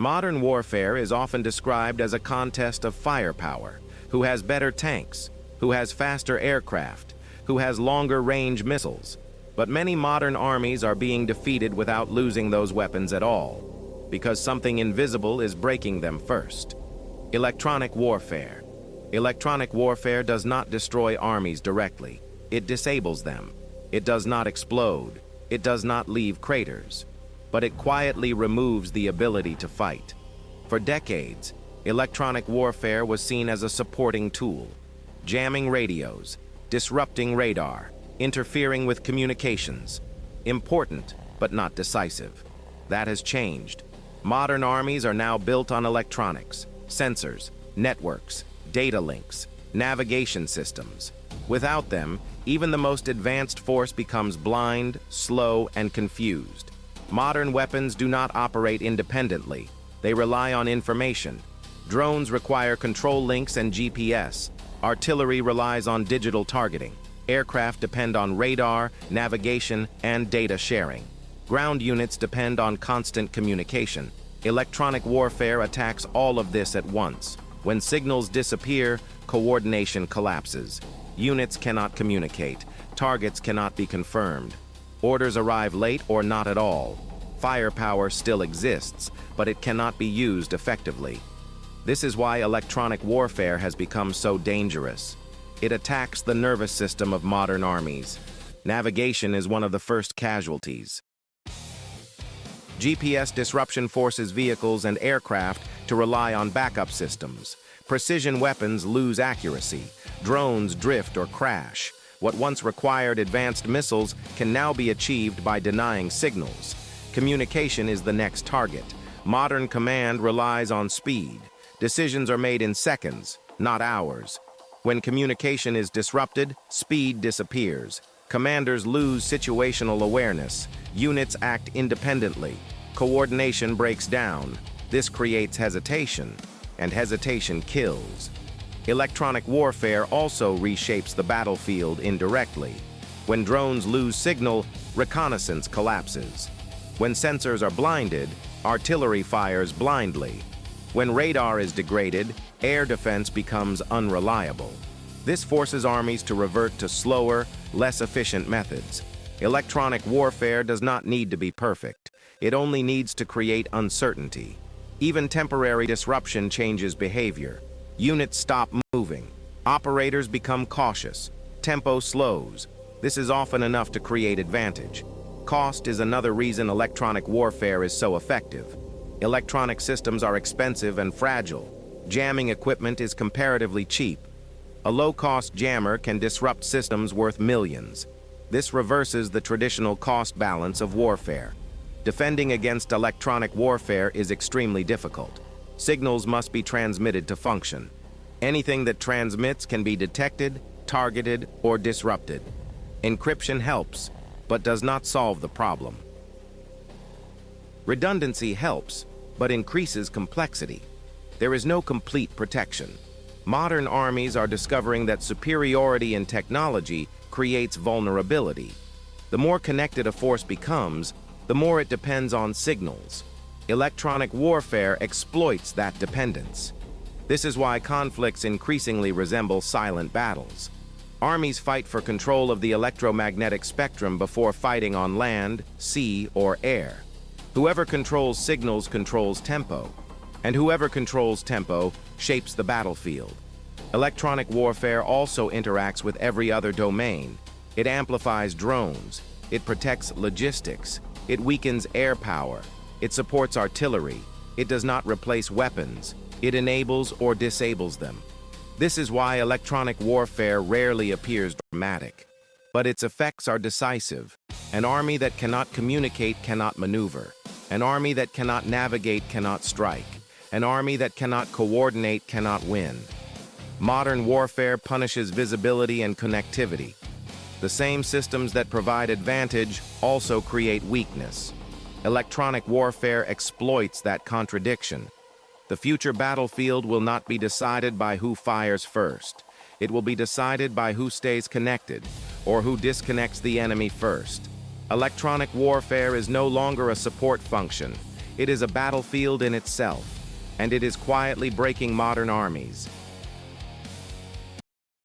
Modern warfare is often described as a contest of firepower. Who has better tanks? Who has faster aircraft? Who has longer range missiles? But many modern armies are being defeated without losing those weapons at all, because something invisible is breaking them first. Electronic warfare. Electronic warfare does not destroy armies directly. It disables them. It does not explode. It does not leave craters. But it quietly removes the ability to fight. For decades, electronic warfare was seen as a supporting tool, jamming radios, disrupting radar, interfering with communications. Important, but not decisive. That has changed. Modern armies are now built on electronics, sensors, networks, data links, navigation systems. Without them, even the most advanced force becomes blind, slow, and confused. Modern weapons do not operate independently. They rely on information. Drones require control links and GPS. Artillery relies on digital targeting. Aircraft depend on radar, navigation, and data sharing. Ground units depend on constant communication. Electronic warfare attacks all of this at once. When signals disappear, coordination collapses. Units cannot communicate. Targets cannot be confirmed. Orders arrive late or not at all. Firepower still exists, but it cannot be used effectively. This is why electronic warfare has become so dangerous. It attacks the nervous system of modern armies. Navigation is one of the first casualties. GPS disruption forces vehicles and aircraft to rely on backup systems. Precision weapons lose accuracy. Drones drift or crash. What once required advanced missiles can now be achieved by denying signals. Communication is the next target. Modern command relies on speed. Decisions are made in seconds, not hours. When communication is disrupted, speed disappears. Commanders lose situational awareness. Units act independently. Coordination breaks down. This creates hesitation, and hesitation kills. Electronic warfare also reshapes the battlefield indirectly. When drones lose signal, reconnaissance collapses. When sensors are blinded, artillery fires blindly. When radar is degraded, air defense becomes unreliable. This forces armies to revert to slower, less efficient methods. Electronic warfare does not need to be perfect. It only needs to create uncertainty. Even temporary disruption changes behavior. Units stop moving. Operators become cautious. Tempo slows. This is often enough to create advantage. Cost is another reason electronic warfare is so effective. Electronic systems are expensive and fragile. Jamming equipment is comparatively cheap. A low-cost jammer can disrupt systems worth millions. This reverses the traditional cost balance of warfare. Defending against electronic warfare is extremely difficult. Signals must be transmitted to function. Anything that transmits can be detected, targeted, or disrupted. Encryption helps, but does not solve the problem. Redundancy helps, but increases complexity. There is no complete protection. Modern armies are discovering that superiority in technology creates vulnerability. The more connected a force becomes, the more it depends on signals. Electronic warfare exploits that dependence. This is why conflicts increasingly resemble silent battles. Armies fight for control of the electromagnetic spectrum before fighting on land, sea, or air. Whoever controls signals controls tempo, and whoever controls tempo shapes the battlefield. Electronic warfare also interacts with every other domain. It amplifies drones. It protects logistics. It weakens air power. It supports artillery. It does not replace weapons. It enables or disables them. This is why electronic warfare rarely appears dramatic. But its effects are decisive. An army that cannot communicate cannot maneuver. An army that cannot navigate cannot strike. An army that cannot coordinate cannot win. Modern warfare punishes visibility and connectivity. The same systems that provide advantage also create weakness. Electronic warfare exploits that contradiction. The future battlefield will not be decided by who fires first. It will be decided by who stays connected, or who disconnects the enemy first. Electronic warfare is no longer a support function. It is a battlefield in itself, and it is quietly breaking modern armies,